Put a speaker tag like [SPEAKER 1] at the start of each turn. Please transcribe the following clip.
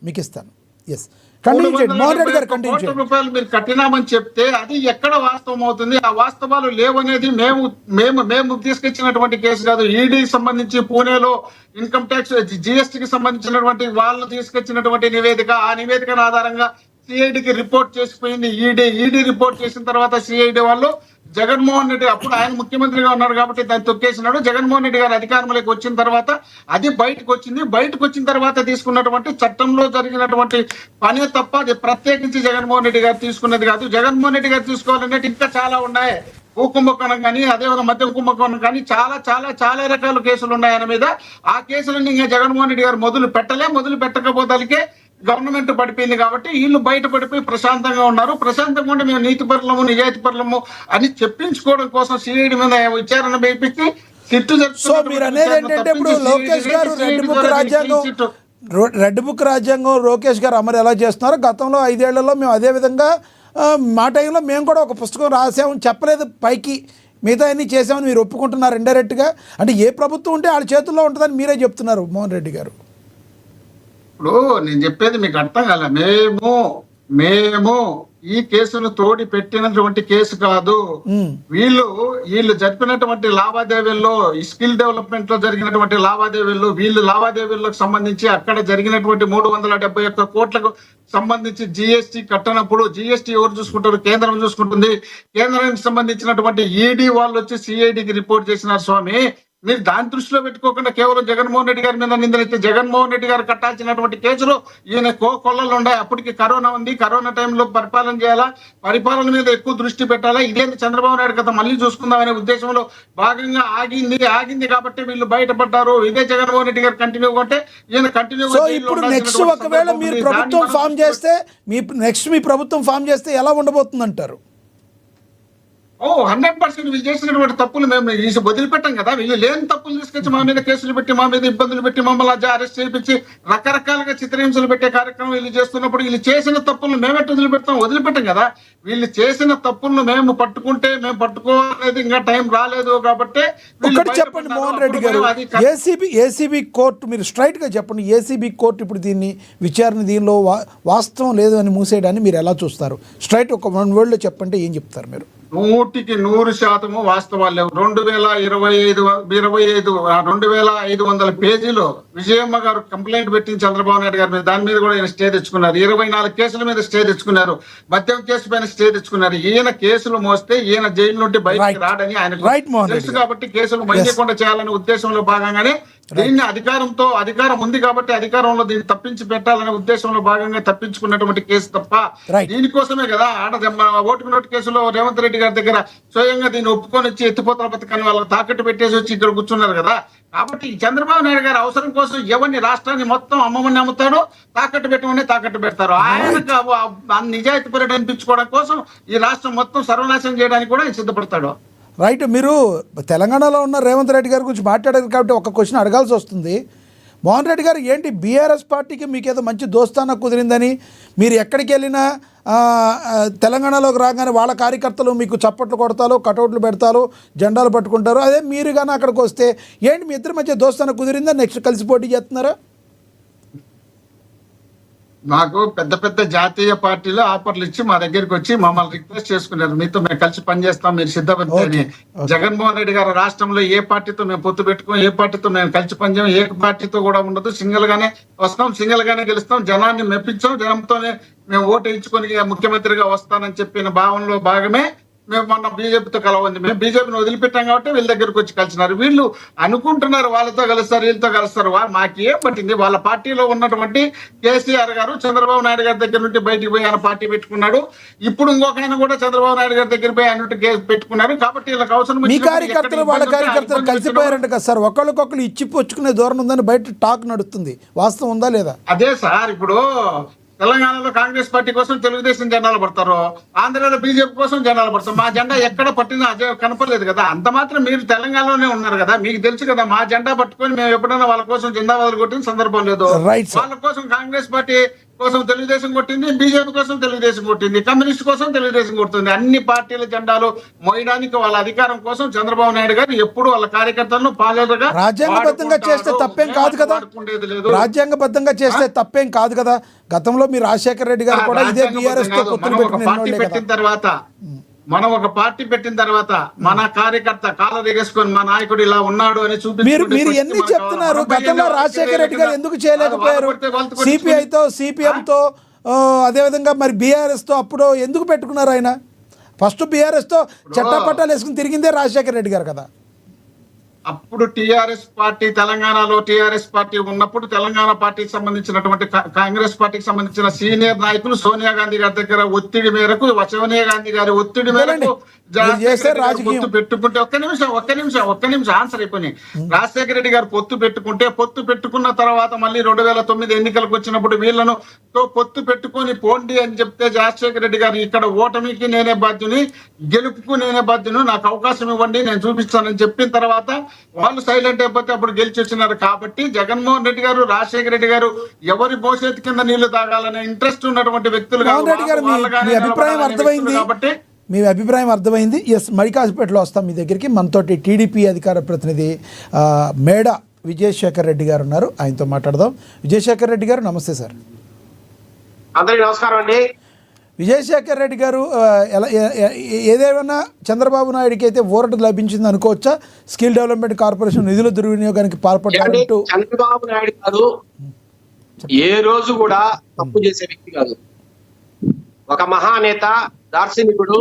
[SPEAKER 1] మీకు ఇస్తాను. Yes, continue చేయండి మోహన్ రెడ్డి గారు, కంటిన్యూ చేయండి.
[SPEAKER 2] రూపాయలు మీరు కట్టినామని చెప్తే అది ఎక్కడ వాస్తవం అవుతుంది? ఆ వాస్తవాలు లేవనేది మేము తీసుకొచ్చినటువంటి కేసు కాదు. ఈడీకి సంబంధించి పూణేలో ఇన్కమ్ ట్యాక్స్ జిఎస్టీకి సంబంధించినటువంటి వాళ్ళు తీసుకొచ్చినటువంటి నివేదిక. ఆ నివేదికను ఆధారంగా సిఐడికి రిపోర్ట్ చేసిపోయింది ఈడీ రిపోర్ట్ చేసిన తర్వాత సిఐడి వాళ్ళు జగన్మోహన్ రెడ్డి, అప్పుడు ఆయన ముఖ్యమంత్రిగా ఉన్నారు కాబట్టి దాన్ని తొక్కేసినాడు. జగన్మోహన్ రెడ్డి గారు అధికారంలోకి వచ్చిన తర్వాత అది బయటకు వచ్చింది. బయటకు వచ్చిన తర్వాత తీసుకున్నటువంటి చట్టంలో జరిగినటువంటి పనే తప్ప అది ప్రత్యేకించి జగన్మోహన్ రెడ్డి గారు తీసుకున్నది కాదు. జగన్మోహన్ రెడ్డి గారు తీసుకోవాలనేది ఇంకా చాలా ఉన్నాయి. భూ కుంభకోణం కానీ, అదేవిధంగా మద్యం కుంభకోణం కానీ చాలా చాలా చాలా రకాల కేసులు ఉన్నాయి ఆయన మీద. ఆ కేసులన్నీ ఇంకా జగన్మోహన్ రెడ్డి గారు మొదలు పెట్టకపోతానికే గవర్నమెంట్ పడిపోయింది కాబట్టి వీళ్ళు బయట పడిపోయి ప్రశాంతంగా ఉన్నారు. ప్రశాంతంగా ఉంటే మేము నీతి పరులము నిజాయితీ పరులము అని చెప్పించుకోవడం కోసం సిఐడి మీద విచారణ వేయించి సిట్టు.
[SPEAKER 1] సో మీరు అనేది ఏంటంటే ఇప్పుడు లోకేష్ గారు రెడ్ బుక్ రాజ్యాంగం లోకేష్ గారు అమలు ఎలా చేస్తున్నారు? గతంలో 5 ఏళ్లలో మేము అదే విధంగా మా టైంలో మేము కూడా ఒక పుస్తకం రాసామని చెప్పలేదు, పైకి మిగతా అన్ని చేసామని మీరు ఒప్పుకుంటున్నారు ఇండైరెక్ట్గా. అంటే ఏ ప్రభుత్వం ఉంటే వాళ్ళ చేతుల్లో ఉంటుందని మీరే చెప్తున్నారు మోహన్ రెడ్డి గారు.
[SPEAKER 2] ఇప్పుడు నేను చెప్పేది మీకు అర్థం కాలే. మేము ఈ కేసును తోడి పెట్టినటువంటి కేసు కాదు. వీళ్ళు జరిపినటువంటి లావాదేవీల్లో, ఈ స్కిల్ డెవలప్మెంట్ లో జరిగినటువంటి లావాదేవీలకు సంబంధించి అక్కడ జరిగినటువంటి 371 కోట్లకు సంబంధించి జిఎస్టీ కట్టనప్పుడు జిఎస్టీ ఎవరు చూసుకుంటారు? కేంద్రం చూసుకుంటుంది. కేంద్రానికి సంబంధించినటువంటి ఈడీ వాళ్ళు వచ్చి సిఐడికి రిపోర్ట్ చేసినారు. స్వామి, మీరు దాని దృష్టిలో పెట్టుకోకుండా కేవలం జగన్మోహన్ రెడ్డి గారి మీద నిందలైతే, జగన్మోహన్ రెడ్డి గారు కట్టాల్సినటువంటి కేసులు ఈయన కొల్లలు ఉన్నాయి. అప్పటికి కరోనా ఉంది. కరోనా టైంలో పరిపాలన చేయాలా, పరిపాలన మీద ఎక్కువ దృష్టి పెట్టాలా. ఇదేంటి చంద్రబాబు నాయుడు కథ మళ్ళీ చూసుకుందామనే ఉద్దేశంలో భాగంగా ఆగింది కాబట్టి వీళ్ళు బయటపడ్డారు. ఇదే జగన్మోహన్ రెడ్డి గారు కంటిన్యూ కొంటే ఈయన కంటిన్యూ.
[SPEAKER 1] సో ఇప్పుడు నెక్స్ట్ ఒకవేళ మీరు ప్రభుత్వం ఫామ్ చేస్తే, మీ ప్రభుత్వం ఫామ్ చేస్తే ఎలా ఉండబోతుంది అంటారు?
[SPEAKER 2] 100% వీళ్ళు చేసినటువంటి తప్పులు మేము వదిలిపెట్టాం కదా. వీళ్ళు లేని తప్పులు తీసుకొచ్చి మా మీద కేసులు పెట్టి, మా మీద ఇబ్బందులు పెట్టి, మమ్మల్ని అరెస్ట్ చేయించి రకరకాలుగా చిత్రహింసలు పెట్టే కార్యక్రమం వీళ్ళు చేస్తున్నప్పుడు వీళ్ళు చేసిన తప్పులను మేమెట్టు వదిలిపెట్టాం కదా. వీళ్ళు చేసిన తప్పులను మేము పట్టుకోలేదు, ఇంకా టైం రాలేదు కాబట్టి.
[SPEAKER 1] ఒకటి చెప్పండి మోహన్ రెడ్డి గారు, ఏసీబీ కోర్టు, మీరు స్ట్రైట్ గా చెప్పండి, ఏసీబీ కోర్టు ఇప్పుడు దీనిలో వాస్తవం లేదు అని మూసేయడాన్ని మీరు ఎలా చూస్తారు? స్ట్రైట్ ఒక 1 word లో చెప్పంటే ఏం చెప్తారు మీరు?
[SPEAKER 2] 100% వాస్తవాలు లేవు. 2500 పేజీలో విజయమ్మ గారు కంప్లైంట్ పెట్టింది చంద్రబాబు నాయుడు గారి మీద. దాని మీద కూడా ఆయన స్టే తెచ్చుకున్నారు. 24 కేసుల మీద స్టే తెచ్చుకున్నారు. మద్యం కేసు పైన స్టే తెచ్చుకున్నారు. ఈయన కేసులు మోస్తే ఈయన జైలు నుండి బయటకు రాడని ఆయన తెలుసు కాబట్టి కేసులు మైలేకుండా చేయాలనే ఉద్దేశంలో భాగంగానే దీన్ని అధికారం ఉంది కాబట్టి అధికారంలో దీన్ని తప్పించి పెట్టాలనే ఉద్దేశంలో భాగంగా తప్పించుకున్నటువంటి కేసు తప్ప దీనికోసమే కదా. ఓటుకు నోటు కేసులో రేవంత్ రెడ్డి గారి దగ్గర స్వయంగా దీన్ని ఒప్పుకొని వచ్చి ఎత్తిపోతల పథకాన్ని వాళ్ళకి తాకట్టు పెట్టేసి వచ్చి ఇక్కడ కూర్చున్నారు కదా. కాబట్టి చంద్రబాబు నాయుడు గారి అవసరం కోసం ఎవరిని రాష్ట్రాన్ని మొత్తం అమ్మమని అమ్ముతాడో తాకట్టు పెడతారు. ఆయన నిజాయితీ పర్యటన అనిపించుకోవడం కోసం ఈ రాష్ట్రం మొత్తం సర్వనాశనం చేయడానికి కూడా ఆయన సిద్ధపడతాడు.
[SPEAKER 1] రైట్. మీరు తెలంగాణలో ఉన్న రేవంత్ రెడ్డి గారి గురించి మాట్లాడారు కాబట్టి ఒక క్వశ్చన్ అడగాల్సి వస్తుంది. మోహన్ రెడ్డి గారు, ఏంటి బీఆర్ఎస్ పార్టీకి మీకేదో మంచి దోస్తానా కుదిరిందని, మీరు ఎక్కడికి వెళ్ళినా తెలంగాణలోకి రాగానే వాళ్ళ కార్యకర్తలు మీకు చప్పట్లు కొడతారు, కటౌట్లు పెడతారు, జెండాలు పట్టుకుంటారు. అదే మీరు కానీ అక్కడికి వస్తే ఏంటి మీ ఇద్దరి మధ్య దోస్తానా కుదిరిందా? నెక్స్ట్ కలిసి పోటీ చేస్తున్నారా?
[SPEAKER 2] నాకు పెద్ద జాతీయ పార్టీలు ఆఫర్లు ఇచ్చి మా దగ్గరికి వచ్చి మమ్మల్ని రిక్వెస్ట్ చేసుకున్నారు, మీతో మేము కలిసి పనిచేస్తాం, మీరు సిద్ధపడితే అని. జగన్మోహన్ రెడ్డి గారు రాష్ట్రంలో ఏ పార్టీతో మేము పొత్తు పెట్టుకోం, ఏ పార్టీతో మేము కలిసి పనిచేయం, ఏ పార్టీతో కూడా ఉండదు. సింగిల్ గానే వస్తాం, సింగిల్ గానే గెలుస్తాం, జనాన్ని మెప్పించాం, జనంతోనే మేము ఓటు ఇచ్చుకొని ముఖ్యమంత్రిగా వస్తానని చెప్పిన భావనలో భాగమే మేము మొన్న బీజేపీతో కలవంది. మేము బీజేపీని వదిలిపెట్టాం కాబట్టి వీళ్ళ దగ్గరకు వచ్చి కలిసినారు. వీళ్ళు అనుకుంటున్నారు వాళ్ళతో కలుస్తారు, వీళ్ళతో కలుస్తారు. మాకేం పట్టింది? వాళ్ళ పార్టీలో ఉన్నటువంటి కేసీఆర్ గారు చంద్రబాబు నాయుడు గారి దగ్గర నుండి బయటికి పోయి ఆయన పార్టీ పెట్టుకున్నాడు. ఇప్పుడు ఇంకొక ఆయన కూడా చంద్రబాబు నాయుడు గారి దగ్గర పోయి ఆయన కేసు పెట్టుకున్నారు. కాబట్టి వీళ్ళకి అవసరం.
[SPEAKER 1] మీ కార్యకర్తలు వాళ్ళ కార్యకర్తలు కలిసిపోయారంట కదా సార్, ఒకళ్ళకొకళ్ళు ఇచ్చి పుచ్చుకునే ధోరణి ఉందని బయట టాక్ నడుస్తుంది. వాస్తవం ఉందా లేదా?
[SPEAKER 2] అదే సార్, ఇప్పుడు తెలంగాణలో కాంగ్రెస్ పార్టీ కోసం తెలుగుదేశం జెండాలు పడతారు, ఆంధ్రాలో బీజేపీ కోసం జెండాలు పడతారు. మా జెండా ఎక్కడ పట్టినా అదే కనపడలేదు కదా. అంత మాత్రం మీరు తెలంగాణలోనే ఉన్నారు కదా, మీకు తెలుసు కదా. మా జెండా పట్టుకొని మేము ఎప్పుడైనా వాళ్ళ కోసం జెండా వదిలి కొట్టిన సందర్భం లేదు. వాళ్ళ కోసం కాంగ్రెస్ పార్టీ కోసం తెలుగుదేశం కొట్టింది, బీజేపీ కోసం తెలుగుదేశం కొట్టింది, కమ్యూనిస్ట్ కోసం తెలుగుదేశం కొడుతుంది. అన్ని పార్టీల జెండాలు మోయడానికి వాళ్ళ అధికారం కోసం చంద్రబాబు నాయుడు గారు ఎప్పుడు వాళ్ళ కార్యకర్తలను పాలేరుగా
[SPEAKER 1] రాజ్యాంగబద్ధంగా చేస్తే తప్పేం కాదు కదా, రాజ్యాంగబద్ధంగా చేస్తే తప్పేం కాదు కదా. గతంలో మీరు రాజశేఖర రెడ్డి గారు కూడా ఇదే బీఆర్ఎస్ తో పొత్తులు
[SPEAKER 2] పెట్టిన తర్వాత మనం ఒక పార్టీ పెట్టిన తర్వాత మన కార్యకర్త కాలర్ ఎగేసుకొని మా నాయకుడు ఇలా ఉన్నాడు అని
[SPEAKER 1] మీరు ఎన్ని చెప్తున్నారు? గతంలో రాజశేఖర రెడ్డి గారు ఎందుకు చేయలేకపోయారు? సిపిఐతో, సిపిఎంతో, అదేవిధంగా మరి బీఆర్ఎస్ తో అప్పుడు ఎందుకు పెట్టుకున్నారు? ఆయన ఫస్ట్ బీఆర్ఎస్ తో చట్టపట్టాలు వేసుకుని తిరిగిందే రాజశేఖర రెడ్డి గారు కదా.
[SPEAKER 2] అప్పుడు టిఆర్ఎస్ పార్టీ, తెలంగాణలో టిఆర్ఎస్ పార్టీ ఉన్నప్పుడు తెలంగాణ పార్టీకి సంబంధించినటువంటి కాంగ్రెస్ పార్టీకి సంబంధించిన సీనియర్ నాయకులు సోనియా గాంధీ గారి దగ్గర ఒత్తిడి మేరకు, సోనియా గాంధీ గారి ఒత్తిడి మేరకు పొత్తు పెట్టుకుంటే ఒక్క నిమిషం ఆన్సర్ అయిపోయి. రాజశేఖర రెడ్డి గారు పొత్తు పెట్టుకున్న తర్వాత మళ్ళీ 2009 ఎన్నికలకు వచ్చినప్పుడు వీళ్ళను పొత్తు పెట్టుకొని పోండి అని చెప్తే రాజశేఖర రెడ్డి గారు ఇక్కడ ఓటమికి నేనే బాధ్యుని, గెలుపుకు నేనే బాధ్యుని, నాకు అవకాశం ఇవ్వండి నేను చూపిస్తానని చెప్పిన తర్వాత వాళ్ళు సైలెంట్ అయిపోతే అప్పుడు గెలిచి వచ్చినారు. కాబట్టి జగన్మోహన్ రెడ్డి గారు, రాజశేఖర రెడ్డి గారు ఎవరి భవిష్యత్తు కింద నీళ్లు తాగాలనే ఇంట్రెస్ట్ ఉన్నటువంటి వ్యక్తులు
[SPEAKER 1] కాబట్టి మీ అభిప్రాయం అర్థమైంది. ఎస్, మడికాసిపేటలో వస్తాం మీ దగ్గరికి. మనతోటి టీడీపీ అధికార ప్రతినిధి మేడ విజయశేఖర్ రెడ్డి గారు ఉన్నారు, ఆయనతో మాట్లాడదాం. విజయశేఖర్ రెడ్డి గారు నమస్తే సార్.
[SPEAKER 3] అందరికీ నమస్కారం అండి.
[SPEAKER 1] విజయశేఖర్ రెడ్డి గారు, ఏదేమైనా చంద్రబాబు నాయుడికి అయితే ఊరట లభించింది అనుకోవచ్చా? స్కిల్ డెవలప్మెంట్ కార్పొరేషన్ నిధుల దుర్వినియోగానికి పాల్పడ్డారంటూ.
[SPEAKER 3] చంద్రబాబు నాయుడు గారు ఏ రోజు కూడా తప్పు చేసే వ్యక్తి కాదు. ఒక మహానేత, దార్శనికుడు,